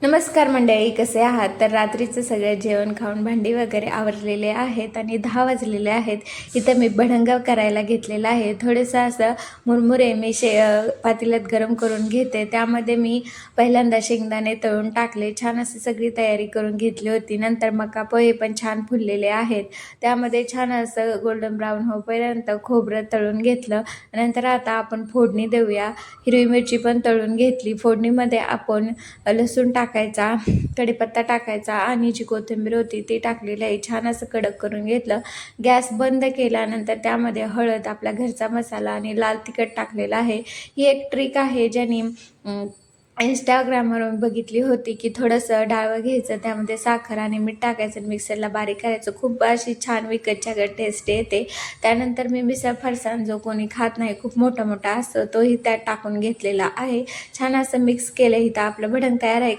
नमस्कार मंडळी, कसे आहात? तर रात्रीचं सगळं जेवण खाऊन भांडी वगैरे आवरलेले आहेत आणि 10 वाजलेले आहेत. इथं मी भडंग करायला घेतलेला आहे. थोडंसं असं मुरमुरे मी पातेल्यात गरम करून घेते. त्यामध्ये मी पहिल्यांदा शेंगदाणे तळून टाकले. छान अशी सगळी तयारी करून घेतली होती. नंतर मका पोहे पण छान फुललेले आहेत. त्यामध्ये छान असं गोल्डन ब्राऊन होईपर्यंत खोबरं तळून घेतलं. नंतर आता आपण फोडणी देऊया. हिरवी मिरची पण तळून घेतली. फोडणीमध्ये आपण लसूण टाकायचा, कढीपत्ता टाकायचा आणि जी कोथिंबीर होती ती टाकलेली आहे. छान असं कडक करून घेतलं. गॅस बंद केल्यानंतर त्यामध्ये हळद, आपला घरचा मसाला आणि लाल तिखट टाकलेला आहे. ही एक ट्रिक आहे ज्याने इंस्टाग्रामवरून बघितली होती की थोडंसं डाळं घ्यायचं, त्यामध्ये साखर आणि मीठ टाकायचं, मिक्सरला बारीक करायचं. खूप अशी छान विकतच्या टेस्ट येते. त्यानंतर मी मिसळ फरसाण जो कोणी खात नाही, खूप मोठा मोठा असतो, तोही त्यात टाकून घेतलेला आहे. छान असं मिक्स केलं. इथं आपलं भडंग तयार आहे.